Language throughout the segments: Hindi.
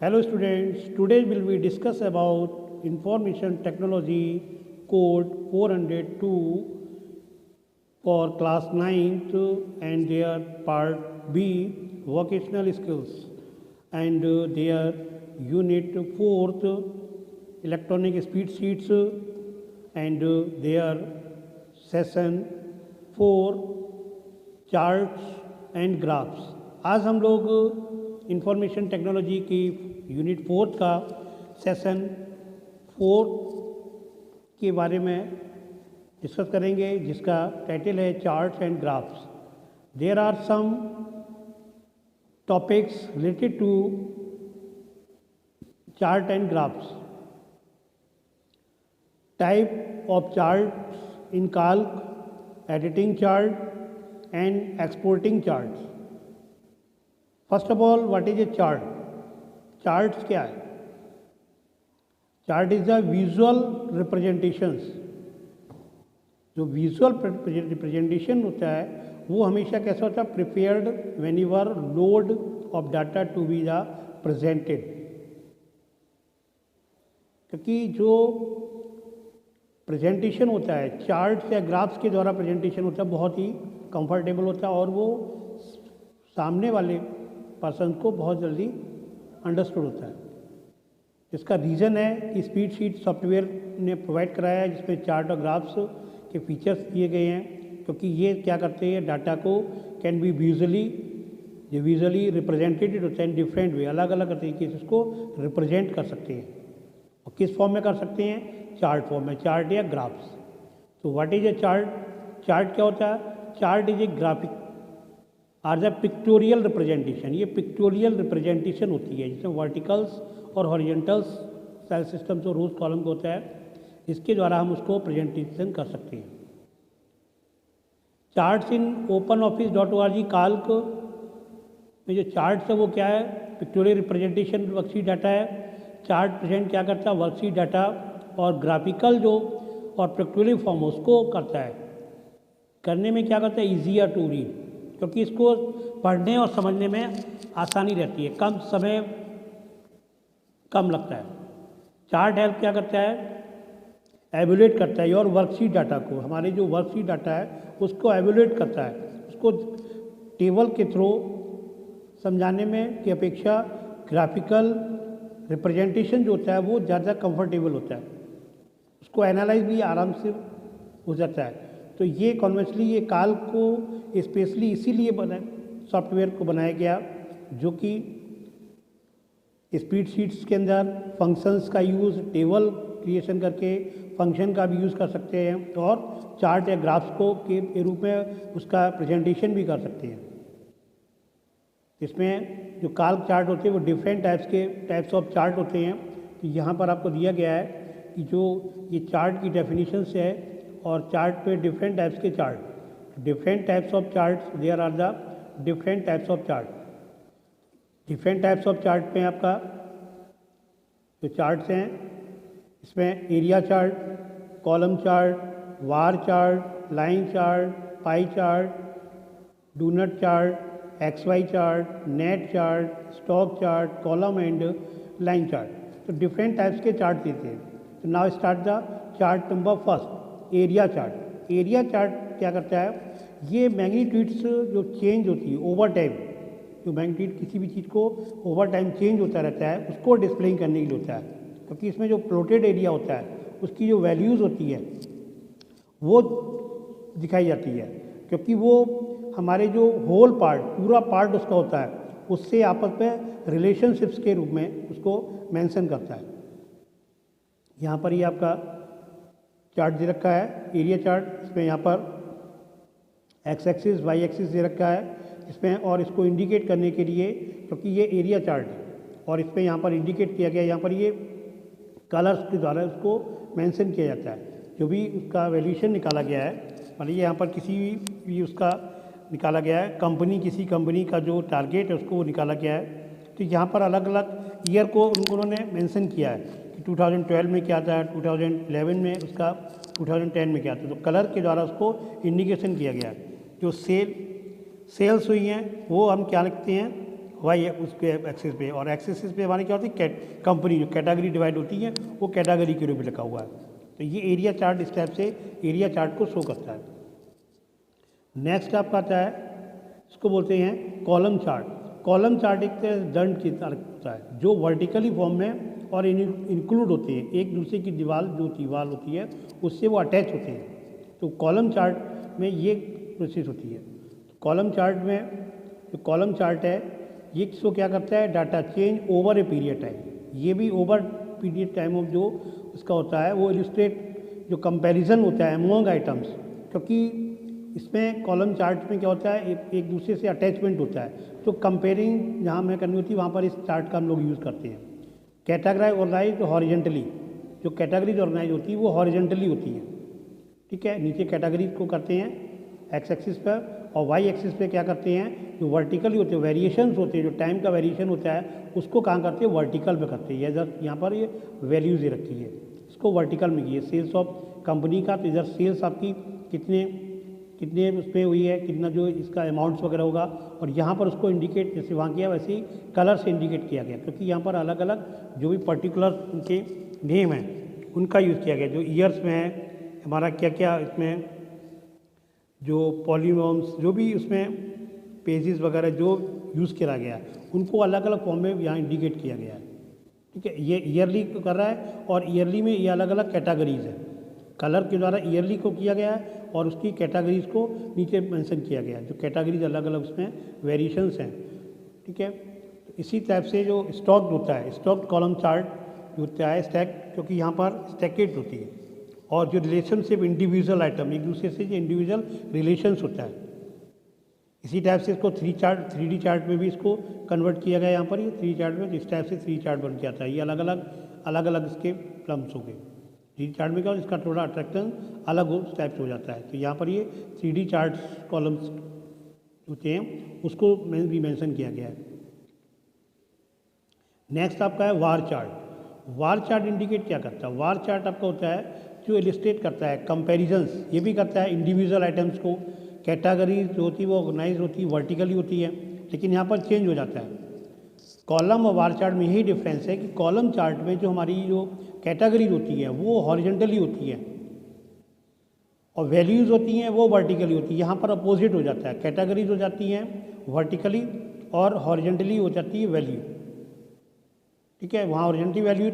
Hello students, today will we discuss about information technology code 402 for class 9th and their part B vocational skills and their unit 4th electronic speed sheets and their session 4 charts and graphs। आज हम लोग इंफॉर्मेशन टेक्नोलॉजी की यूनिट 4 का सेशन 4 के बारे में डिस्कस करेंगे, जिसका टाइटल है charts and graphs. There are some topics related to chart and graphs. Type of charts in Calc, editing chart and exporting charts. First of all, what is a chart? Charts क्या है? Chart is the visual representations. जो विजुअल रिप्रेजेंटेशन होता है वो हमेशा कैसा होता है? Prepared when you are load of data to be the presented. क्योंकि जो प्रेजेंटेशन होता है चार्ट्स या ग्राफ्स के द्वारा प्रेजेंटेशन होता है, बहुत ही कंफर्टेबल होता है और वो सामने वाले पर्सन को बहुत जल्दी अंडरस्टूड होता है। इसका रीज़न है कि स्पीड शीट सॉफ्टवेयर ने प्रोवाइड कराया है, जिसमें चार्ट और ग्राफ्स के फीचर्स दिए गए हैं, क्योंकि ये क्या करते हैं, डाटा को कैन बी विजुअली रिप्रेजेंटेड होता है इन डिफरेंट वे। अलग अलग तरीके से इसको रिप्रेजेंट कर सकते हैं। और किस फॉर्म में कर सकते हैं? चार्ट फॉर्म में, चार्ट या ग्राफ्स। तो what is a chart? Chart क्या होता है? Chart is a graphic or the pictorial representation. ये पिक्टोरियल रिप्रेजेंटेशन होती है जिसमें वर्टिकल्स और हॉरिजॉन्टल्स सेल सिस्टम जो रोज कॉलम का होता है, इसके द्वारा हम उसको प्रेजेंटेशन कर सकते हैं। चार्ट्स इन openoffice.org काल्क में जो चार्ट्स है वो क्या है? पिक्टोरियल रिप्रेजेंटेशन वर्कशीट डाटा है। चार्ट प्रेजेंट क्या करता है? वर्कशीट डाटा और ग्राफिकल जो और पिक्टोरियल फॉर्म उसको करता है। करने में क्या करता है? ईजियर टू रीड, क्योंकि इसको पढ़ने और समझने में आसानी रहती है, कम समय कम लगता है। चार्ट हेल्प क्या करता है? एवेल्यूएट करता है और वर्कशीट डाटा को, हमारे जो वर्कशीट डाटा है उसको एवेल्यूएट करता है। उसको टेबल के थ्रू समझाने में की अपेक्षा ग्राफिकल रिप्रेजेंटेशन जो होता है वो ज़्यादा कंफर्टेबल होता है, उसको एनालाइज भी आराम से हो जाता है। तो ये कॉन्वेंशनली ये काल्क को स्पेशली इसीलिए सॉफ्टवेयर को बनाया गया, जो कि स्पीड शीट्स के अंदर फंक्शंस का यूज़, टेबल क्रिएशन करके फंक्शन का भी यूज़ कर सकते हैं और चार्ट या ग्राफ्स को के रूप में उसका प्रेजेंटेशन भी कर सकते हैं। इसमें जो काल्क चार्ट होते हैं वो डिफरेंट टाइप्स ऑफ चार्ट होते हैं। तो यहाँ पर आपको दिया गया है कि जो ये चार्ट की डेफिनेशन है और चार्ट पे डिफरेंट टाइप्स के chart, different types of charts, there are the different types of chart. Different types of chart में आपका जो चार्ट्स हैं इसमें area chart, column chart, bar chart, line chart, pie chart, donut chart, XY chart, net chart, stock chart, column and line chart. तो डिफरेंट टाइप्स के चार्ट देते हैं। तो now start the chart number first, area chart. Area chart क्या करता है? ये मैग्नीट्यूड्स जो चेंज होती है ओवर टाइम, जो मैग्नीट्यूड किसी भी चीज़ को ओवर टाइम चेंज होता रहता है उसको डिस्प्ले करने के लिए होता है। क्योंकि इसमें जो प्लॉटेड एरिया होता है उसकी जो वैल्यूज़ होती है वो दिखाई जाती है, क्योंकि वो हमारे जो होल पार्ट, पूरा पार्ट उसका होता है, उससे आपस में रिलेशनशिप्स के रूप में उसको मेंशन करता है। यहाँ पर ये आपका चार्ट दे रखा है, एरिया चार्ट। इसमें यहाँ पर एक्स एक्सिस वाई एक्सिस दे रखा है इसमें, और इसको इंडिकेट करने के लिए, क्योंकि ये एरिया चार्ट है और इसमें यहाँ पर इंडिकेट किया गया, यहाँ पर ये कलर्स के द्वारा उसको मेंशन किया जाता है। जो भी उसका वैल्यूएशन निकाला गया है, मान लीजिए यहाँ पर किसी भी उसका निकाला गया है, किसी कंपनी का जो टारगेट है उसको निकाला गया है। तो यहाँ पर अलग अलग ईयर को उन्होंने मेंशन किया है कि 2012 में क्या था, 2011 में उसका, 2010 में क्या था। तो कलर के द्वारा उसको इंडिकेशन किया गया है। जो सेल्स हुई हैं वो हम क्या लिखते हैं? वाई उसके एक्सिस पे, और एक्सिस पे हमारी क्या होती है कंपनी, जो कैटेगरी डिवाइड होती है वो कैटेगरी के रूप में लिखा हुआ है। तो ये एरिया चार्ट इस टाइप से एरिया चार्ट को शो करता है। नेक्स्ट आपका आता है, इसको बोलते हैं कॉलम चार्ट। कॉलम चार्ट एक दंड की तरह होता है जो वर्टिकली फॉर्म में और इंक्लूड होते हैं, एक दूसरे की दीवार जो दीवार होती है उससे वो अटैच होते हैं। तो कॉलम चार्ट में ये प्रोसेस होती है। कॉलम चार्ट में जो कॉलम चार्ट है ये इसको क्या करता है, data change over a period time. ये भी ओवर पीरियड टाइम ऑफ जो उसका होता है वो इलिस्ट्रेट जो कंपैरिजन होता है अमॉन्ग आइटम्स, क्योंकि इसमें कॉलम चार्ट में क्या होता है एक दूसरे से अटैचमेंट होता है, तो कंपेयरिंग जहाँ में करनी होती है वहाँ पर इस चार्ट का हम लोग यूज़ करते हैं। कैटेगराइज ऑर्गेनाइज हॉरिजेंटली, जो कैटेगरीज ऑर्गेनाइज होती है वो हॉरिजेंटली होती है, ठीक है। नीचे कैटेगरीज को करते हैं एक्स एक्सिस पर, और वाई एक्सिस पे क्या करते हैं, जो वर्टिकली होते हैं वेरिएशंस होते हैं, जो टाइम का वेरिएशन होता है उसको कहाँ करते हैं, वर्टिकल पे करते हैं। इधर यहाँ पर ये वैल्यूज़ ही रखी है, इसको वर्टिकल में की है। सेल्स ऑफ कंपनी का, तो इधर सेल्स आपकी कितने कितने उसमें हुई है, कितना जो इसका अमाउंट्स वगैरह होगा, और यहाँ पर उसको इंडिकेट जैसे वहाँ किया वैसे ही कलर से इंडिकेट किया गया, क्योंकि यहाँ पर अलग अलग जो भी पर्टिकुलर उनके नेम हैं उनका यूज़ किया गया। जो ईयर्स में है हमारा क्या क्या इसमें जो पॉलीनॉम्स जो भी उसमें पेजेस वगैरह जो यूज़ किया गया उनको अलग अलग फॉर्म में यहाँ इंडिकेट किया गया है, ठीक है। ये ईयरली कर रहा है, और ईयरली में ये अलग अलग कैटेगरीज है, कलर के द्वारा ईयरली को किया गया है और उसकी कैटेगरीज को नीचे मेंशन किया गया है, जो कैटेगरीज अलग अलग उसमें वेरिएशंस हैं, ठीक है। तो इसी टाइप से जो स्टॉक होता है, स्टॉक कॉलम चार्ट होता है स्टैक, क्योंकि यहाँ पर स्टैकेड होती है, और जो रिलेशनशिप इंडिविजुअल आइटम एक दूसरे से जो इंडिविजुअल रिलेशंस होता है, इसी टाइप से इसको 3D चार्ट में भी इसको कन्वर्ट किया गया। यहाँ पर ये 3D चार्ट में इस टाइप से 3D चार्ट बन के आता है। ये अलग अलग इसके प्लम्स हो गए। 3D चार्ट में क्या हो, इसका थोड़ा अट्रैक्शन अलग उस टाइप से हो जाता है। तो यहाँ पर ये 3D चार्ट कॉलम्स होते हैं उसको भी मेंशन किया गया है। नेक्स्ट आपका है वार चार्ट। वार चार्ट इंडिकेट क्या करता है, वार चार्ट आपका होता है जो इलिस्ट्रेट करता है कंपैरिजंस, ये भी करता है इंडिविजुअल आइटम्स को। कैटेगरी जो होती है वो ऑर्गेनाइज होती है, वर्टिकली होती है, लेकिन यहाँ पर चेंज हो जाता है। कॉलम और वार चार्ट में यही डिफरेंस है कि कॉलम चार्ट में जो हमारी जो कैटेगरीज होती है वो हॉरिजेंटली होती है, और वैल्यूज़ होती हैं वो वर्टिकली होती है। यहाँ पर अपोजिट हो जाता है, कैटेगरीज हो जाती हैं वर्टिकली और हॉरिजेंटली हो जाती है वैल्यू, ठीक है। वहाँ हॉरिजेंटली वैल्यू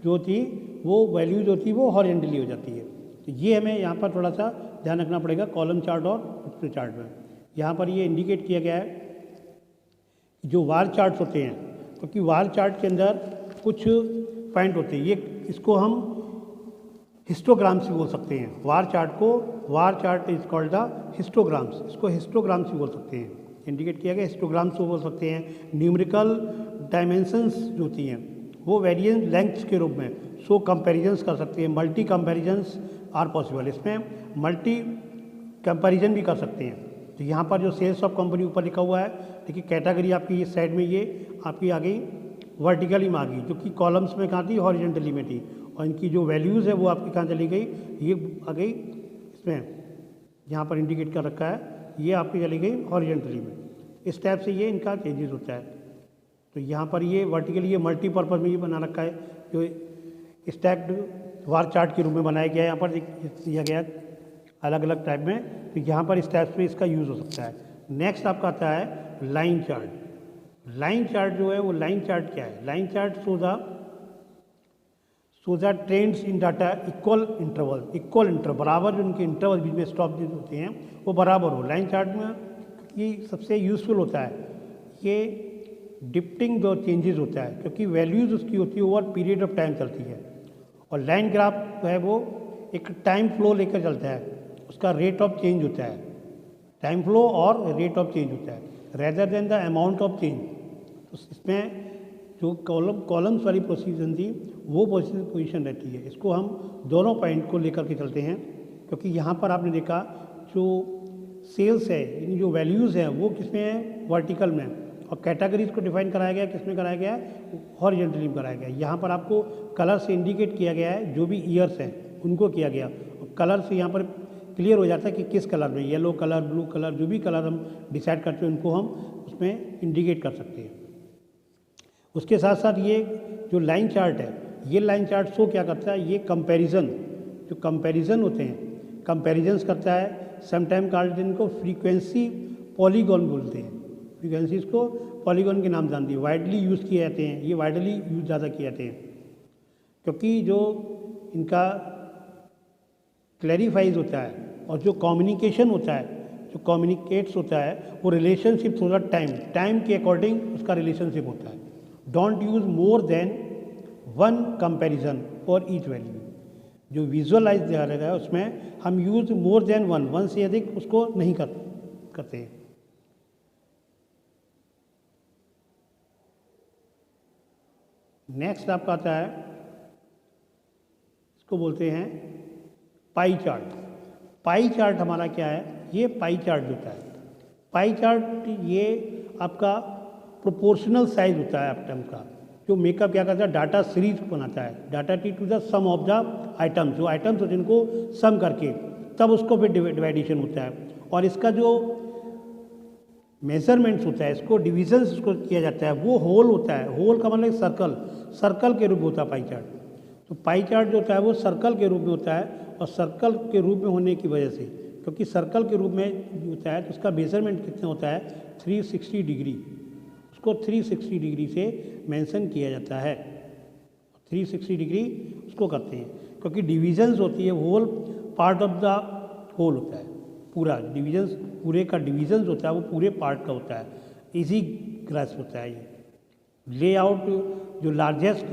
जो थी वो वैल्यूज होती है वो हॉरिजेंटली हो जाती है। तो ये हमें यहाँ पर थोड़ा सा ध्यान रखना पड़ेगा कॉलम चार्ट और डिस्प्ले चार्ट में। यहाँ पर ये इंडिकेट किया गया है जो वार चार्ट्स होते हैं, क्योंकि वार चार्ट के अंदर कुछ पॉइंट होते हैं, ये इसको हम हिस्टोग्राम्स भी बोल सकते हैं। वार चार्ट को, bar chart is called the histograms, इसको हिस्टोग्राम्स भी बोल सकते हैं। इंडिकेट किया गया हिस्टोग्राम्स को बोल सकते हैं। न्यूमेरिकल डायमेंशंस जो होती हैं वो वेरिएंस लेंथ्स के रूप में सो कंपैरिजंस कर सकते हैं। मल्टी कंपैरिजंस आर पॉसिबल, इसमें मल्टी कंपैरिजन भी कर सकते हैं। तो यहाँ पर जो सेल्स ऑफ कंपनी ऊपर लिखा हुआ है, देखिए कैटेगरी आपकी इस साइड में ये आपकी आ गई वर्टिकली में आ गई, जो कि कॉलम्स में कहाँ थी, हॉरिजेंटली में थी, और इनकी जो वैल्यूज़ है वो आपकी कहाँ चली गई, ये आ गई इसमें, यहाँ पर इंडिकेट कर रखा है, ये आपकी चली गई हॉरिजेंटली में। इस टाइप से ये इनका चेंजेस होता है। तो यहाँ पर ये वर्टिकली ये मल्टीपर्पज़ में ये बना रखा है, जो स्टैक्ड वार चार्ट के रूप में बनाया गया है। यहाँ पर दिया गया अलग अलग टाइप में, तो यहाँ पर इस टाइप से इसका यूज़ हो सकता है। नेक्स्ट आपका आता है लाइन चार्ट। लाइन चार्ट जो है वो लाइन चार्ट क्या है, line chart so the trends in data equal interval, बराबर जो उनके इंटरवल बीच में स्टॉप होते हैं वो बराबर हो। लाइन चार्ट में ये सबसे यूज़फुल होता है, ये डिप्टिंग जो चेंजेस होता है, क्योंकि वैल्यूज़ उसकी होती है ओवर पीरियड ऑफ टाइम चलती है, और लाइन ग्राफ जो है वो एक टाइम फ्लो लेकर चलता है, उसका रेट ऑफ चेंज होता है, टाइम फ्लो और रेट ऑफ चेंज होता है rather than the amount of change. तो इसमें जो कॉलम्स वाली पोजीशन थी वो पोजीशन रहती है। इसको हम दोनों पॉइंट को लेकर के चलते हैं, क्योंकि यहाँ पर आपने देखा जो सेल्स है, यानी जो वैल्यूज़ हैं वो किसमें है, वर्टिकल में, और कैटेगरीज को डिफाइन कराया गया किसमें कराया गया है, हॉरिजॉन्टली में कराया गया। यहाँ पर आपको कलर से इंडिकेट किया गया है, जो भी ईयर्स हैं उनको किया गया, और कलर से यहाँ पर क्लियर हो जाता है कि किस कलर में, येलो कलर, ब्लू कलर, जो भी कलर हम डिसाइड करते हैं उनको हम उसमें इंडिकेट कर सकते हैं। उसके साथ साथ ये जो लाइन चार्ट है, ये लाइन चार्ट शो क्या करता है, ये कंपैरिजन, जो कंपैरिजन होते हैं, कंपैरिजन्स करता है। समटाइम कॉल्ड इनको फ्रीक्वेंसी पॉलीगॉन बोलते हैं। फ्रीक्वेंसीज को पॉलीगॉन के नाम जानती है, वाइडली यूज़ किए जाते हैं, ये वाइडली यूज ज़्यादा किए जाते हैं क्योंकि जो इनका क्लैरिफाइज होता है और जो कम्युनिकेशन होता है, जो कम्युनिकेट्स होता है, वो रिलेशनशिप थ्रू द टाइम के अकॉर्डिंग उसका रिलेशनशिप होता है। Don't use more than one comparison for each value. जो विजुअलाइज दिया रहेगा है उसमें हम यूज़ मोर देन वन से अधिक उसको नहीं करते हैं। नेक्स्ट आपका आता है, इसको बोलते हैं पाई चार्ट। पाई चार्ट हमारा क्या है, ये पाई चार्ट होता है। पाई चार्ट ये आपका प्रोपोर्शनल साइज होता है आइटम का, जो मेकअप क्या करता है, डाटा सीरीज बनाता है, data T to the sum of the items, जो आइटम्स होते हैं उनको सम करके तब उसको फिर डिवाइडेशन होता है। और इसका जो मेजरमेंट्स होता है, इसको डिविजन्स इसको किया जाता है, वो होल होता है। होल का मतलब सर्कल के रूप में होता है पाई चार्ट। तो पाई चार्ट जो होता है वो सर्कल के रूप में होता है, और सर्कल के रूप में होने की वजह से, क्योंकि सर्कल के रूप में होता है तो उसका मेजरमेंट कितना होता है, 360 डिग्री। उसको 360 डिग्री से मेंशन किया जाता है, 360 डिग्री उसको करते हैं, क्योंकि डिविजन्स होती है, whole part of the whole होता है, पूरा डिविजन्स, पूरे का डिविजन्स होता है वो पूरे पार्ट का होता है, इजी ग्रास्प होता है। ये लेआउट जो लार्जेस्ट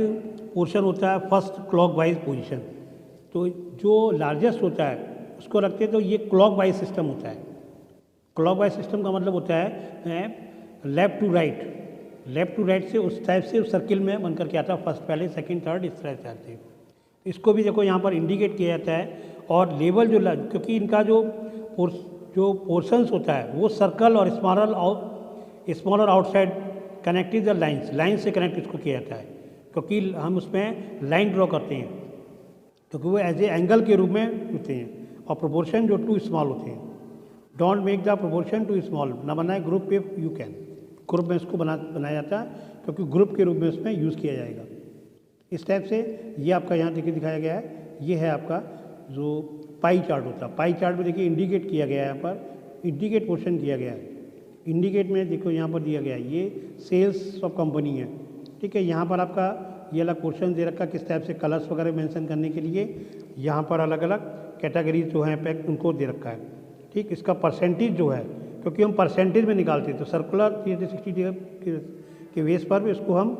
पोर्शन होता है फर्स्ट क्लॉकवाइज पोजीशन, तो जो लार्जेस्ट होता है उसको रखते हैं, तो ये क्लॉकवाइज सिस्टम होता है। क्लॉकवाइज सिस्टम का मतलब होता है लेफ्ट टू राइट से उस टाइप से उस सर्किल में बनकर के आता है, फर्स्ट पहले, सेकंड, थर्ड, इस तरह से। इसको भी देखो यहाँ पर इंडिकेट किया जाता है। और लेवल जो क्योंकि इनका जो पोर्शंस होता है वो सर्कल और smaller outside connected the line से कनेक्ट इसको किया जाता है, क्योंकि हम उसमें लाइन ड्रॉ करते हैं, क्योंकि वो एज ए एंगल के रूप में होते हैं, और प्रोपोर्शन जो टू स्मॉल होते हैं। Don't make the proportion too small, ना बनाए group if you can. Group में इसको बनाया जाता है क्योंकि ग्रुप के रूप में इसमें यूज़ किया जाएगा। इस टाइप से ये आपका यहाँ देखिए दिखाया गया है, ये है आपका जो पाई चार्ट होता है। पाई चार्ट में देखिए इंडिकेट किया गया है, यहाँ पर इंडिकेट पोर्शन किया गया है। इंडिकेट में देखो यहाँ पर दिया गया है, ये सेल्स ऑफ कंपनी है, ठीक है। यहाँ पर आपका ये अलग पोर्शन दे रखा किस टाइप से कलर्स वगैरह मेंशन करने के लिए, यहाँ पर अलग अलग कैटेगरीज जो हैं पैक उनको दे रखा है, ठीक। इसका परसेंटेज जो है, क्योंकि हम परसेंटेज में निकालते हैं, तो सर्कुलर 360 के बेस पर भी इसको हम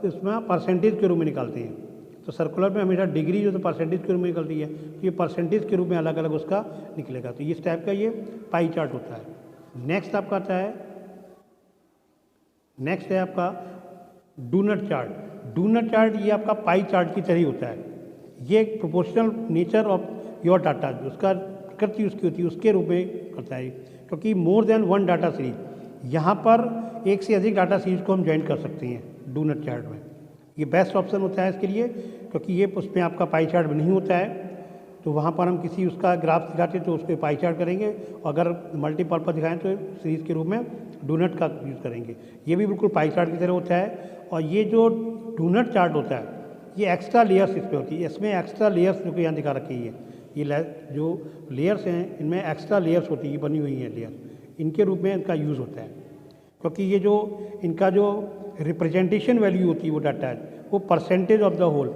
इसमें परसेंटेज के रूप में निकालते हैं। तो सर्कुलर में हमेशा डिग्री जो तो परसेंटेज के रूप में निकलती है, तो ये परसेंटेज के रूप में अलग अलग उसका निकलेगा। तो इस टाइप का ये पाई चार्ट होता है। नेक्स्ट आपका आता है, नेक्स्ट है आपका डोनट चार्ट। डोनट चार्ट ये आपका पाई चार्ट की तरह ही होता है। ये एक proportional nature of your data, उसका प्रकृति उसकी होती है उसके रूप में करता है, क्योंकि more than one data series, यहाँ पर एक से अधिक डाटा सीरीज को हम ज्वाइन कर सकते हैं डोनट चार्ट में। ये बेस्ट ऑप्शन होता है इसके लिए, क्योंकि ये उसमें आपका पाई चार्ट में नहीं होता है। तो वहाँ पर हम किसी उसका ग्राफ दिखाते हैं तो उसको पाई चार्ट करेंगे, अगर मल्टीपर्पज दिखाएं तो सीरीज के रूप में डोनट का यूज़ करेंगे। ये भी बिल्कुल पाई चार्ट की तरह होता है। और ये जो डोनट चार्ट होता है ये एक्स्ट्रा लेयर्स इसमें होती है, इसमें एक्स्ट्रा लेयर्स जो कि यहाँ दिखा रखी है, ये जो लेयर्स हैं इनमें एक्स्ट्रा लेयर्स होती है, बनी हुई हैं लेयर, इनके रूप में इनका यूज़ होता है। क्योंकि ये जो इनका जो रिप्रेजेंटेशन वैल्यू होती है वो डाटा है वो परसेंटेज ऑफ द होल,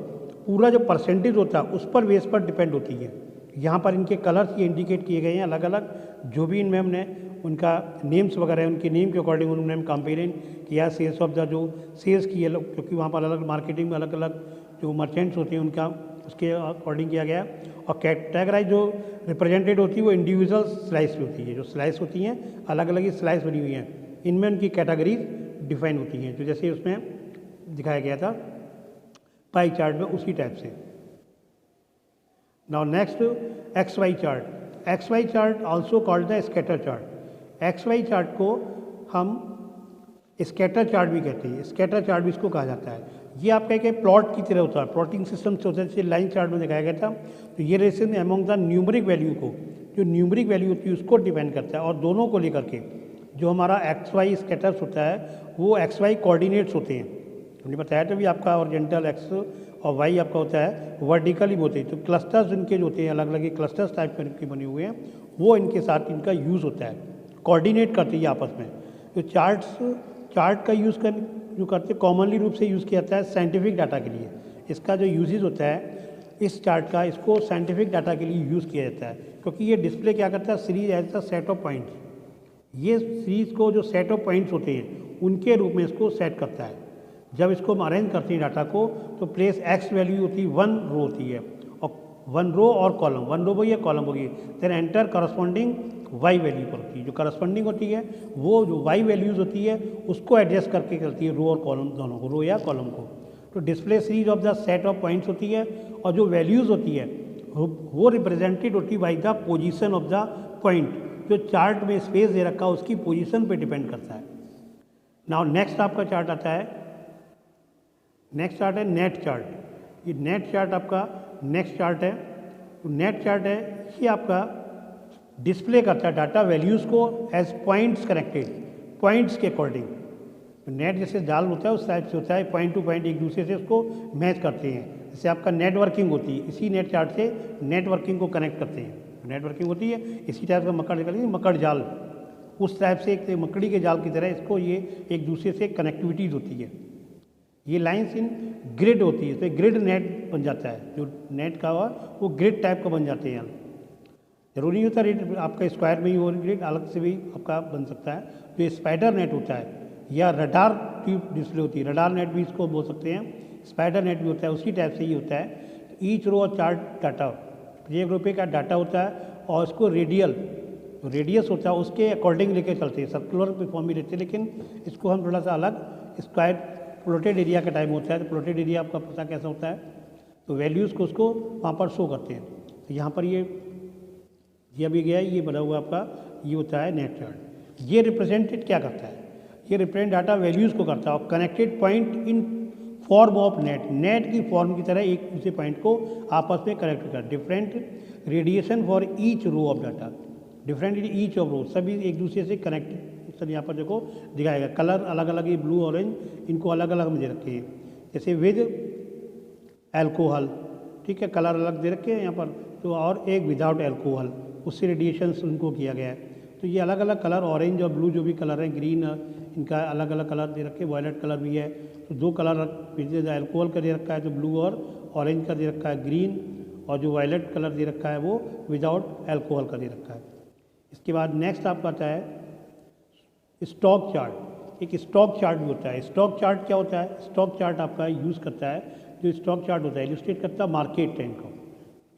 पूरा जो परसेंटेज होता है उस पर बेस पर डिपेंड होती है। यहाँ पर इनके कलर्स ये इंडिकेट किए गए हैं अलग अलग, जो भी इनमें हमने उनका नेम्स वगैरह है उनके नेम के अकॉर्डिंग उन्होंने कंपेयरिंग किया सेल्स ऑफ द जो सेल्स की है, क्योंकि वहाँ पर अलग मार्केटिंग में अलग अलग जो मर्चेंट्स होते हैं उनका उसके अकॉर्डिंग किया गया। और कैटेगराइज जो रिप्रेजेंटेड होती है वो इंडिविजुअल स्लाइस होती है, जो स्लाइस होती हैं अलग अलग ही स्लाइस बनी हुई हैं, इनमें उनकी कैटेगरीज डिफाइन होती हैं, जो जैसे उसमें दिखाया गया था पाई चार्ट में उसी टाइप से। Now next X Y chart. X Y chart also called the scatter chart. X Y chart को हम स्कैटर चार्ट भी कहते हैं, स्कैटर चार्ट भी इसको कहा जाता है। ये आपका एक प्लॉट की तरह होता है, प्लॉटिंग सिस्टम से होता है, जैसे लाइन चार्ट में दिखाया गया था। तो ये ration among the numeric value को, जो न्यूमरिक वैल्यू होती है उसको डिपेंड करता है, और दोनों को लेकर के जो हमारा एक्स वाई स्केटर्स होता है वो एक्स वाई कोऑर्डिनेट्स होते हैं। हमने बताया था भी आपका ओरिजेंटल एक्स और वाई आपका होता है वर्टिकली होते हैं। तो क्लस्टर्स इनके जो होते हैं अलग अलग क्लस्टर्स टाइप के बने हुए हैं, वो इनके साथ इनका यूज़ होता है, कोऑर्डिनेट करते हैं आपस में। तो चार्ट का यूज़ जो करते हैं कॉमनली रूप से यूज़ किया जाता है साइंटिफिक डाटा के लिए। इसका जो यूजेज होता है इस चार्ट का, इसको साइंटिफिक डाटा के लिए यूज़ किया जाता है, क्योंकि ये डिस्प्ले क्या करता है, series as a set of points. ये सीरीज को जो सेट ऑफ पॉइंट्स होते हैं उनके रूप में इसको सेट करता है। जब इसको हम अरेंज करते हैं डाटा को, तो प्लेस एक्स वैल्यू होती है 1 रो होती है, और 1 रो और कॉलम, 1 रो होगी या कॉलम होगी, then enter corresponding Y value पर होती है। जो करस्पॉन्डिंग होती है वो जो वाई वैल्यूज़ होती है उसको एडजस्ट करके करती है रो और कॉलम दोनों को, रो या कॉलम को। तो display series of the set of points होती है, और जो वैल्यूज़ होती है वो रिप्रेजेंटेड होती है by the position of the point. जो चार्ट में स्पेस दे रखा है उसकी पोजीशन पे डिपेंड करता है। नाउ नेक्स्ट आपका चार्ट आता है, नेक्स्ट चार्ट है नेट चार्ट। ये नेट चार्ट आपका नेक्स्ट चार्ट है। तो नेट चार्ट है ये आपका डिस्प्ले करता है डाटा वैल्यूज़ को एज पॉइंट्स कनेक्टेड, पॉइंट्स के अकॉर्डिंग। नेट जैसे जाल होता है उस टाइप से होता है, पॉइंट टू पॉइंट एक दूसरे से उसको मैच करते हैं। जैसे आपका नेटवर्किंग होती है, इसी नेट चार्ट से नेटवर्किंग को कनेक्ट करते हैं। नेटवर्किंग होती है इसी टाइप का मकड़ निकलती, मकड़ जाल उस टाइप से एक मकड़ी के जाल की तरह इसको ये एक दूसरे से कनेक्टिविटीज़ होती है। ये लाइंस इन ग्रिड होती है, तो ग्रिड नेट बन जाता है। जो नेट का हुआ वो ग्रिड टाइप का बन जाते हैं। जरूरी नहीं होता रेड आपका स्क्वायर में ही हो, ग्रिड अलग से भी आपका बन सकता है। जो स्पाइडर नेट होता है या रडार ट्यूब डिस्प्ले होती है, रडार नेट भी इसको बोल सकते हैं, स्पाइडर नेट भी होता है, उसी टाइप से ही होता है। ईच रो और चार्ट डाटा, एक रुपये का डाटा होता है और उसको रेडियस होता है उसके अकॉर्डिंग लेके चलते हैं। सर्कुलर फॉर्म में रहते हैं, लेकिन इसको हम थोड़ा सा अलग स्क्वायर प्लॉटेड एरिया का टाइम होता है। तो प्लॉटेड एरिया आपका पता कैसा होता है, तो वैल्यूज़ को उसको वहाँ पर शो करते हैं। तो यहाँ पर ये अभी गया है, ये बना हुआ आपका ये होता है नेट चार्ट। ये रिप्रेजेंटेड क्या करता है, ये रिप्रेजेंट डाटा वैल्यूज़ को करता है और connected point in form of net की फॉर्म की तरह एक दूसरे पॉइंट को आपस में कनेक्ट करता है। Different radiation for each row of data, different each of row, सभी एक दूसरे से कनेक्टेड। सर यहाँ पर देखो दिखाएगा कलर अलग अलग, ये ब्लू ऑरेंज इनको अलग अलग में दे रखे हैं। जैसे विद एल्कोहल, ठीक है, कलर अलग दे रखे हैं यहाँ पर, तो और एक विदाउट एल्कोहल, उससे रेडिएशन उनको किया गया है। तो ये अलग अलग कलर, ऑरेंज और ब्लू जो भी कलर हैं, ग्रीन, इनका अलग अलग कलर दे रखे हैं। वायलेट कलर भी है, तो दो कलर एल्कोहल का दे रखा है, जो ब्लू और ऑरेंज का दे रखा है ग्रीन, और जो वायलेट कलर दे रखा है वो विदाउट एल्कोहल का दे रखा है। इसके बाद नेक्स्ट आपका आता है स्टॉक चार्ट। एक स्टॉक चार्ट भी होता है। स्टॉक चार्ट क्या होता है, स्टॉक चार्ट आपका यूज़ करता है, जो स्टॉक चार्ट होता है इलस्ट्रेट करता है मार्केट ट्रेंड को,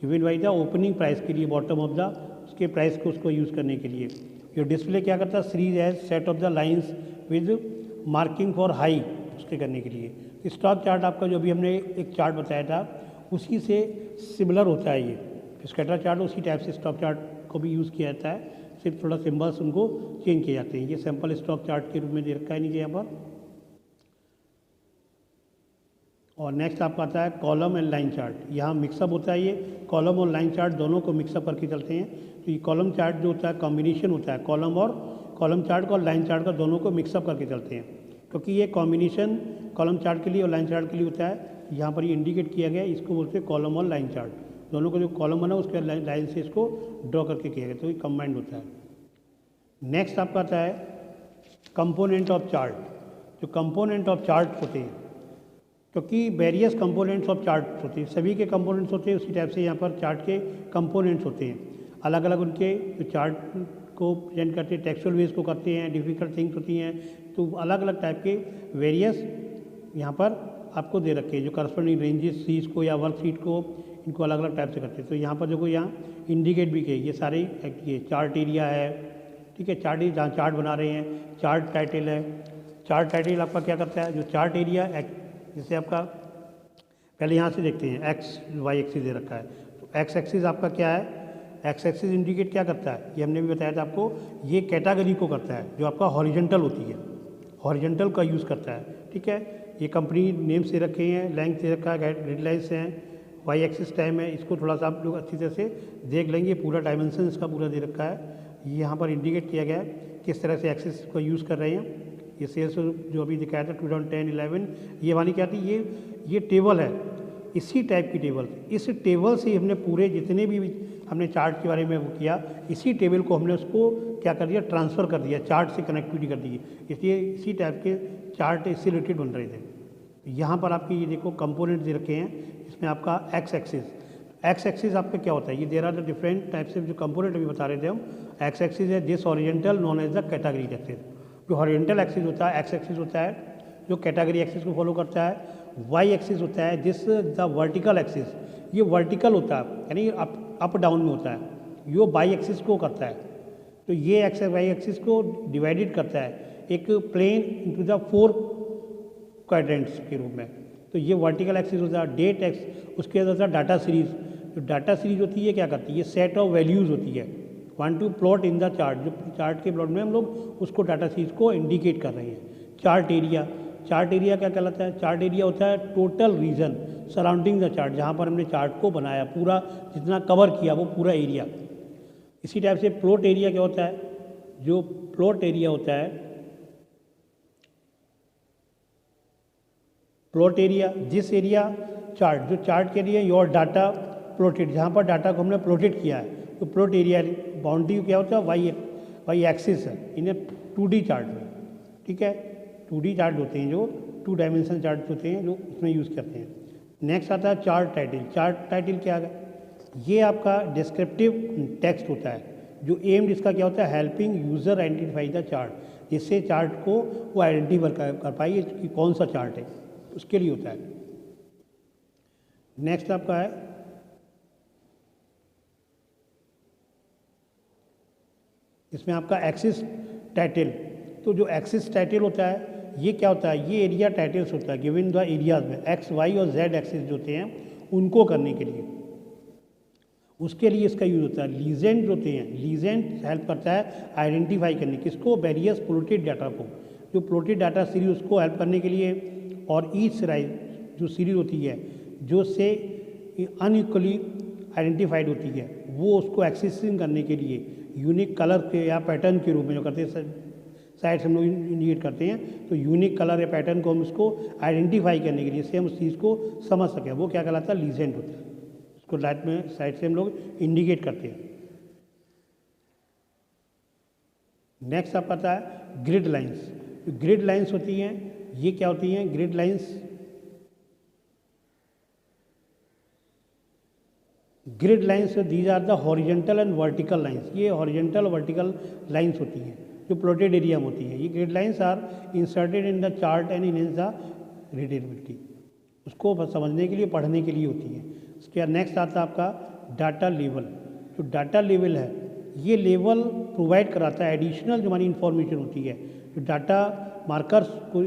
given by the opening price के लिए, बॉटम ऑफ द उसके प्राइस को उसको यूज़ करने के लिए। ये डिस्प्ले क्या करता है, series as set of the lines with marking for high, उसके करने के लिए। स्टॉक चार्ट आपका जो भी हमने एक चार्ट बताया था उसी से सिमिलर होता है। ये स्कैटर चार्ट उसी टाइप से स्टॉक चार्ट को भी यूज़ किया जाता है, सिर्फ थोड़ा सिंबल्स उनको चेंज किए जाते हैं। ये सैम्पल स्टॉक चार्ट के रूप में दे रखा है नीचे यहाँ पर। और नेक्स्ट आपका आता है कॉलम एंड लाइन चार्ट। यहाँ मिक्सअप होता है, ये कॉलम और लाइन चार्ट दोनों को मिक्सअप करके चलते हैं। तो ये कॉलम चार्ट जो होता है कॉम्बिनेशन होता है, कॉलम चार्ट का और लाइन चार्ट का दोनों को मिक्सअप करके चलते हैं, क्योंकि ये कॉम्बिनेशन कॉलम चार्ट के लिए और लाइन चार्ट के लिए होता है। यहाँ पर ये इंडिकेट किया गया है, इसको बोलते हैं कॉलम और लाइन चार्ट। दोनों को जो कॉलम बना उसके लाइन से इसको ड्रॉ करके किया गया, तो ये कंबाइंड होता है। नेक्स्ट आपका आता है कंपोनेंट ऑफ चार्ट। जो कंपोनेंट ऑफ चार्ट होते हैं, क्योंकि वेरियस कंपोनेंट्स ऑफ चार्ट होते हैं, सभी के कंपोनेंट्स होते हैं, उसी टाइप से यहाँ पर चार्ट के कंपोनेंट्स होते हैं। अलग अलग उनके जो चार्ट को प्रेजेंट करते हैं, टेक्सचुअल वेज को करते हैं, डिफिकल्ट थिंग्स होती हैं, तो अलग अलग टाइप के वेरियस यहाँ पर आपको दे रखे हैं, जो करस्पॉन्डिंग रेंजेस सीज को या वर्कशीट को, इनको अलग अलग टाइप से करते हैं। तो यहाँ पर देखो यहाँ इंडिकेट भी किए, ये सारे ये चार्ट एरिया है, ठीक है, चार्ट जहाँ चार्ट बना रहे हैं, चार्ट टाइटल है। चार्ट टाइटल आपका क्या करता है, जो चार्ट एरिया जैसे आपका पहले यहाँ से देखते हैं एक्स वाई एक्सिस दे रखा है, तो एक्स एक्सिस आपका क्या है, एक्स एक्सिस इंडिकेट क्या करता है, ये हमने भी बताया था आपको, ये कैटेगरी को करता है जो आपका हॉरिजेंटल होती है, हॉरिजेंटल का यूज़ करता है, ठीक है। ये कंपनी नेम्स दे रखे हैं, लेंथ दे रखा है, गाइडलाइंस हैं, वाई एक्सिस टाइम है, इसको थोड़ा सा आप लोग अच्छी तरह से देख लेंगे, पूरा डायमेंशन इसका पूरा दे रखा है। ये यहाँ पर इंडिकेट किया गया है किस तरह से एक्सेस को यूज़ कर रहे हैं। ये सेल्स जो अभी दिखाया था 2010-11, ये वाली क्या थी, ये टेबल है, इसी टाइप की टेबल। इस टेबल से हमने पूरे जितने भी हमने चार्ट के बारे में वो किया, इसी टेबल को हमने उसको क्या कर दिया, ट्रांसफ़र कर दिया, चार्ट से कनेक्टिविटी कर दी। इसलिए इसी टाइप के चार्ट इससे रिलेटेड बन रहे थे। यहाँ पर आपके ये देखो कंपोनेंट दे रखे हैं, इसमें आपका एक्स एक्सिस आपका क्या होता है, ये there are the different type से जो कंपोनेंट अभी बता रहे थे हम। एक्स एक्सिस है this horizontal known as the category axis. जो हॉरिजॉन्टल एक्सिस होता है, एक्स एक्सिस होता है जो कैटेगरी एक्सिस को फॉलो करता है। वाई एक्सिस होता है दिस द वर्टिकल एक्सिस, ये वर्टिकल होता है यानी अप डाउन में होता है, यो बाई एक्सिस को करता है। तो ये एक्स वाई एक्सिस को डिवाइडेड करता है एक प्लेन इनटू द 4 क्वाड्रेंट्स के रूप में। तो ये वर्टिकल एक्सिस होता है। डेट एक्स, उसके अंदर होता है डाटा सीरीज। जो डाटा सीरीज होती है क्या करती है, ये सेट ऑफ वैल्यूज़ होती है, want to plot in the chart. जो चार्ट के प्लॉट में हम लोग उसको डाटा सीरीज को इंडिकेट कर रहे हैं। चार्ट एरिया क्या कहलाता है, चार्ट एरिया होता है total region surrounding the chart, जहाँ पर हमने चार्ट को बनाया, पूरा जितना कवर किया वो पूरा एरिया। इसी टाइप से प्लॉट एरिया क्या होता है, जो प्लॉट एरिया होता है, plot area this area chart, जो चार्ट के लिए योर डाटा प्लॉटेड, जहाँ पर डाटा को हमने प्लॉटेड किया है, तो प्लॉट एरिया। बाउंड्री क्या होता है, वाई एक्सिस है इन 2D चार्ट में, ठीक है। 2D चार्ट होते हैं जो 2 डायमेंशन चार्ट होते हैं जो उसमें यूज़ करते हैं। नेक्स्ट आता है चार्ट टाइटल। चार्ट टाइटल क्या है, ये आपका डिस्क्रिप्टिव टेक्स्ट होता है, जो एम्ड इसका क्या होता है, helping user identify the chart, जिससे चार्ट को वो आइडेंटिफाई कर पाइए कि कौन सा चार्ट है, उसके लिए होता है। नेक्स्ट आपका है इसमें आपका एक्सिस टाइटल। तो जो एक्सिस टाइटल होता है ये क्या होता है, ये एरिया टाइटल्स होता है गिवन द एरियाज में, एक्स वाई और जेड एक्सिस जो होते हैं उनको करने के लिए, उसके लिए इसका यूज़ होता है। लीजेंड होते हैं, लीजेंड हेल्प करता है आइडेंटिफाई करने किसको, वेरियस प्लॉटेड डाटा को, जो प्लॉटेड डाटा सीरीज उसको हेल्प करने के लिए। और ईच सीरीज जो सीरीज होती है जो से अनइक्वली आइडेंटिफाइड होती है, वो उसको एक्सेसिंग करने के लिए यूनिक कलर के या पैटर्न के रूप में जो करते हैं, साइड से हम लोग इंडिकेट करते हैं, तो यूनिक कलर या पैटर्न को हम उसको आइडेंटिफाई करने के लिए, से हम उस चीज़ को समझ सकें, वो क्या कहलाता है, लीजेंड होता है। उसको लाइट में साइड से हम लोग इंडिकेट करते हैं। नेक्स्ट आप पता है ग्रिड लाइंस। ग्रिड लाइंस होती हैं, ये क्या होती हैं, grid lines, grid lines these are the horizontal and vertical lines. ये हॉरिजेंटल वर्टिकल लाइंस होती हैं जो प्लॉटेड एरिया में होती है। ये grid lines are inserted in the chart and in the readability, उसको समझने के लिए, पढ़ने के लिए होती है। उसके बाद नेक्स्ट आता है आपका डाटा लेवल। जो डाटा लेवल है ये लेवल प्रोवाइड कराता है एडिशनल जो हमारी इंफॉर्मेशन होती है, जो डाटा मार्कर्स को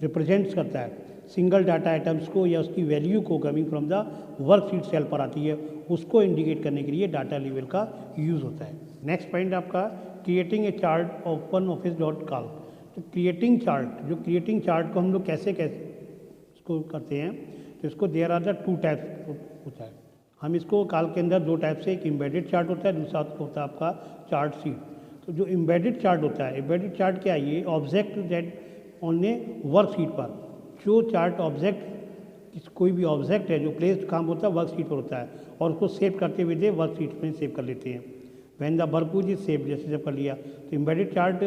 रिप्रेजेंट्स करता है, सिंगल डाटा आइटम्स को या उसकी वैल्यू को coming from the worksheet cell पर आती है, उसको इंडिकेट करने के लिए डाटा लेवल का यूज़ होता है। नेक्स्ट पॉइंट आपका creating a chart open office dot call. तो क्रिएटिंग चार्ट, जो क्रिएटिंग चार्ट को हम लोग कैसे इसको करते हैं, तो इसको देयर आर द 2 टाइप्स होता है। हम इसको काल के अंदर 2 टाइप से, एक एम्बेडेड चार्ट होता है, दूसरा होता है आपका चार्ट शीट। तो जो एम्बेडेड चार्ट होता है, एम्बेडेड चार्ट क्या है, ये object that on A worksheet पर, जो चार्ट ऑब्जेक्ट कोई भी ऑब्जेक्ट है जो प्लेस काम होता है वर्कशीट पर होता है, और उसको सेव करते हुए दे वर्कशीट में सेव कर लेते हैं। When the worksheet is save, जैसे जब कर लिया, तो एम्बेडेड चार्ट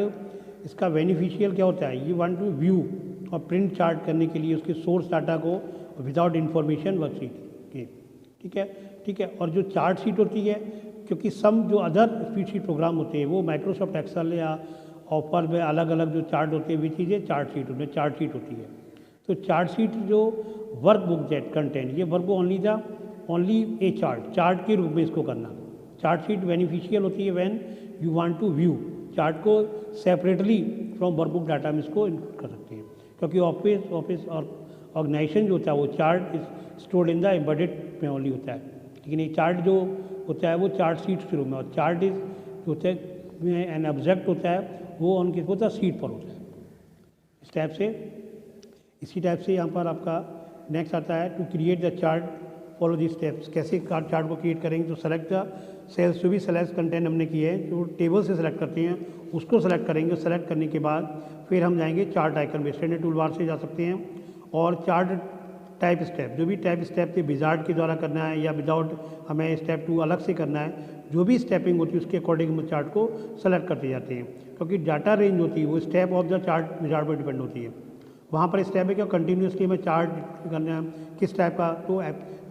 इसका बेनिफिशियल क्या होता है, ये वांट टू व्यू और प्रिंट चार्ट करने के लिए उसके सोर्स डाटा को विदाउट इन्फॉर्मेशन वर्कशीट के, ठीक है। और जो चार्ट शीट होती है, क्योंकि सम जो अदर स्प्रेडशीट प्रोग्राम होते हैं वो माइक्रोसॉफ्ट एक्सेल या ऑफर में अलग अलग जो चार्ट होते हैं, वे चीज़ें चार्ट शीट होती है। तो चार्ट शीट जो वर्क बुक दैट कंटेंट, ये वर्क ओनली ए चार्ट के रूप में इसको करना। चार्ट शीट बेनिफिशियल होती है when you want to view chart को separately from work book data में इसको इंक्लूड कर सकते हैं, क्योंकि ऑफिस और ऑर्गेनाइजेशन जो होता है वो chart is stored in the embedded में ओनली होता है, लेकिन ये चार्ट जो होता है वो चार्ट शीट के रूप में, और चार्ट इज जो होता है एन ऑब्जेक्ट होता है वो उनके होता है शीट पर होता है। इस टाइप से, इसी टाइप से यहाँ पर आपका नेक्स्ट आता है to create the chart follow the steps. कैसे चार्ट को क्रिएट करेंगे, तो सेलेक्ट द सेल्स, जो भी सेलेक्ट कंटेंट हमने किए हैं, जो टेबल से सेलेक्ट करते हैं उसको सेलेक्ट करेंगे। सेलेक्ट करने के बाद फिर हम जाएंगे चार्ट आइकन में, स्टैंडर्ड टूल बार से जा सकते हैं और चार्ट टाइप स्टेप, जो भी टाइप स्टेप थे विजार्ड के द्वारा करना है या विदाउट हमें स्टेप 2 अलग से करना है, जो भी स्टेपिंग होती है उसके अकॉर्डिंग हम चार्ट को सेलेक्ट करते जाते हैं। क्योंकि डाटा रेंज होती है वो step of the chart wizard पर डिपेंड होती है। वहाँ पर स्टेप है क्या, कंटिन्यूसली हमें चार्ट करना है किस टाइप का, तो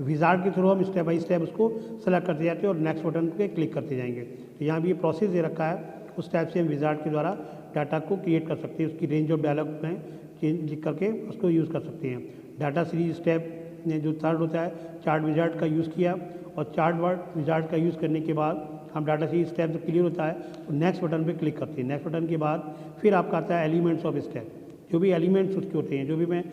विजार्ड के थ्रू हम स्टेप बाई स्टेप उसको सेलेक्ट करते जाते हैं और नेक्स्ट बटन पे क्लिक करते जाएंगे। तो यहाँ भी ये प्रोसेस दे रखा है, उस टाइप से हम विजार्ड के द्वारा डाटा को क्रिएट कर सकते हैं। उसकी रेंज ऑफ डायलॉग में चेंज लिख करके उसको यूज़ कर सकते हैं। डाटा सीरीज स्टेप ने जो थर्ड होता है, चार्ट विजार्ड का यूज़ किया और चार्ट वर्ड विजार्ड का यूज़ करने के बाद हम डाटा सीरीज स्टेप जब क्लियर होता है तो नेक्स्ट बटन पे क्लिक करते हैं। नेक्स्ट बटन के बाद फिर आपका आता है एलिमेंट्स ऑफ स्टेप, जो भी एलिमेंट्स उसके होते हैं, जो भी मैं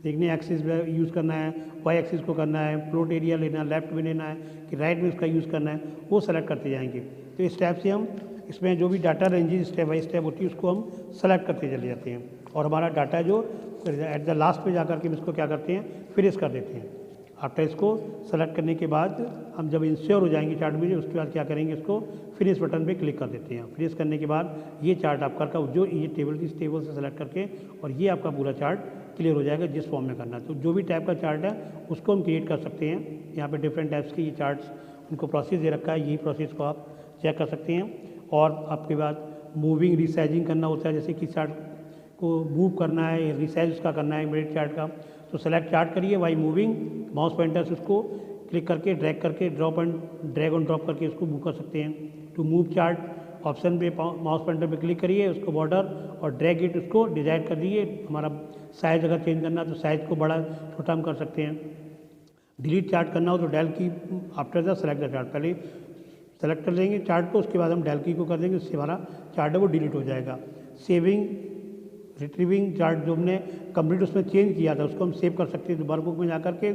देखने एक्सिस में यूज़ करना है, वाई एक्सिस को करना है, प्लॉट एरिया लेना है, लेफ्ट में लेना है कि राइट में उसका यूज़ करना है, वो सेलेक्ट करते जाएंगे। तो इस स्टेप से हम इसमें जो भी data ranges step by step होती है उसको हम सेलेक्ट करते चले जाते हैं और हमारा डाटा जो एट द लास्ट पे जाकर के हम इसको क्या करते हैं, फिनिश कर देते हैं। आफ्टर इसको सेलेक्ट करने के बाद हम जब इंश्योर हो जाएंगे चार्ट में, उसके बाद क्या करेंगे, इसको फिनिश बटन पे क्लिक कर देते हैं। फिनिश करने के बाद ये चार्ट आपका जो ये टेबल थी इस टेबल से सेलेक्ट करके और ये आपका पूरा चार्ट क्लियर हो जाएगा जिस फॉर्म में करना है। तो जो भी टाइप का चार्ट है उसको हम क्रिएट कर सकते हैं। यहाँ पे डिफरेंट टाइप्स के ये चार्ट्स उनको प्रोसेस दे रखा है, यही प्रोसेस को आप चेक कर सकते हैं। और आपके बाद मूविंग रिसाइजिंग करना होता है, जैसे कि चार्ट को मूव करना है, रिसाइज उसका करना है इमीडिएट चार्ट का, तो सेलेक्ट चार्ट करिए वाई मूविंग, माउस पॉइंटर से उसको क्लिक करके ड्रैग करके ड्रैग ऑन ड्रॉप करके उसको मूव कर सकते हैं। टू मूव चार्ट ऑप्शन पे माउस पॉइंटर पे क्लिक करिए, उसको बॉर्डर और ड्रैग इट उसको डिजाइन कर दीजिए। हमारा साइज अगर चेंज करना है तो साइज को बड़ा छोटा हम कर सकते हैं। डिलीट चार्ट करना हो तो डेल की after the select the chart, पहले सेलेक्ट कर लेंगे चार्ट को, उसके बाद हम डेल की को कर देंगे, उससे हमारा चार्ट है वो डिलीट हो जाएगा। सेविंग रिट्रीविंग चार्ट जो हमने कंप्लीट उसमें चेंज किया था उसको हम सेव कर सकते हैं। तो वर्कबुक में जाकर के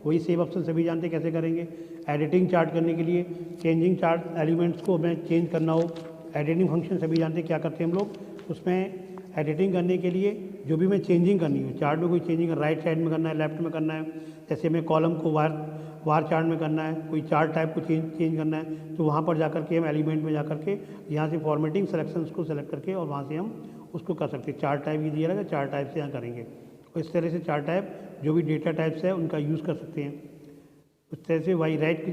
वही सेव ऑप्शन सभी जानते हैं कैसे करेंगे। एडिटिंग चार्ट करने के लिए चेंजिंग चार्ट एलिमेंट्स को हमें चेंज करना हो, एडिटिंग फंक्शन सभी जानते हैं क्या करते हैं हम लोग। उसमें एडिटिंग करने के लिए जो भी हमें चेंजिंग करनी हो, चार्ट में कोई चेंजिंग राइट साइड में करना है, लेफ्ट में करना है, जैसे हमें कॉलम को वार चार्ट में करना है, कोई चार्ट टाइप को चेंज करना है, तो वहाँ पर जाकर के हम एलिमेंट में जाकर के यहाँ से फॉर्मेटिंग सेलेक्शंस को सेलेक्ट करके और वहाँ से हम उसको कर सकते हैं। चार्ट टाइप ये दिया रहेगा, चार्ट टाइप से यहाँ करेंगे। और इस तरह से चार्ट टाइप जो भी डेटा टाइप्स है उनका यूज़ कर सकते हैं। उस तरह से वाई राइट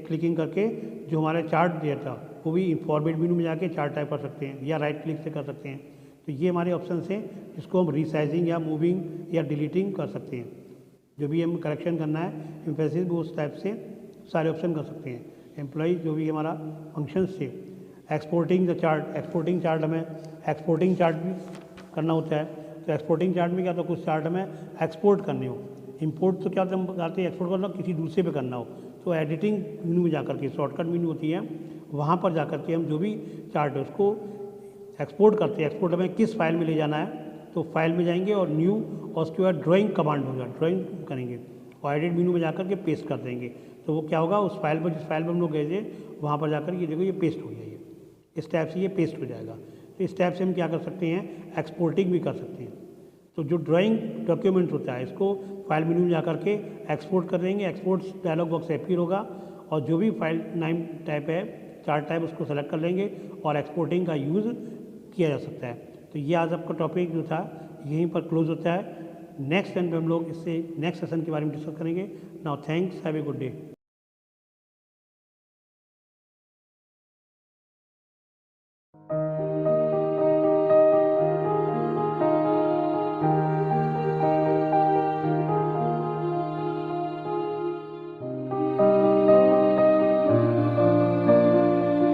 क्लिकिंग करके जो हमारा चार्ट दिया था वो भी फॉर्मेट मेनू में जाके चार्ट टाइप कर सकते हैं या राइट क्लिक से कर सकते हैं। तो ये हमारे ऑप्शन हैं जिसको हम रिसाइजिंग या मूविंग या डिलीटिंग कर सकते हैं। जो भी हम करेक्शन करना है एम्फेसिस वो उस टाइप से सारे ऑप्शन कर सकते हैं। एम्प्लॉय जो भी हमारा फंक्शंस थे, exporting the chart, exporting chart हमें एक्सपोर्टिंग चार्ट भी करना होता है। तो एक्सपोर्टिंग चार्ट में क्या होता है, कुछ चार्ट हमें एक्सपोर्ट करने हो, इंपोर्ट तो क्या होता है हम करते हैं एक्सपोर्ट करना किसी दूसरे पे करना हो, तो एडिटिंग मेनू में जाकर के शॉर्टकट मेनू होती है वहाँ पर जाकर के हम जो भी चार्ट है उसको एक्सपोर्ट करते हैं। एक्सपोर्ट हमें किस फाइल में ले जाना है, तो फाइल में जाएंगे और न्यू और उसके बाद ड्राइंग कमांड होगा, ड्राइंग करेंगे और एडिट मेनू में जाकर के पेस्ट कर देंगे। तो वो क्या होगा, उस फाइल पर जिस फाइल पर हम लोग गए थे वहाँ पर जाकर ये देखो ये पेस्ट हो गया, ये इस टाइप से ये पेस्ट हो जाएगा। तो इस टाइप से हम क्या कर सकते हैं, एक्सपोर्टिंग भी कर सकते हैं। तो जो ड्राइंग डॉक्यूमेंट होता है इसको फाइल मेनू में जाकर के एक्सपोर्ट कर देंगे, एक्सपोर्ट डायलॉग बॉक्स अपीयर होगा और जो भी फाइल नाम टाइप है चार्ट टाइप उसको सेलेक्ट कर लेंगे और एक्सपोर्टिंग का यूज़ किया जा सकता है। तो ये आज आपका टॉपिक जो था यहीं पर क्लोज होता है। नेक्स्ट टाइम पे हम लोग इससे नेक्स्ट सेशन के बारे में डिस्कस करेंगे। Now thanks, have a good day.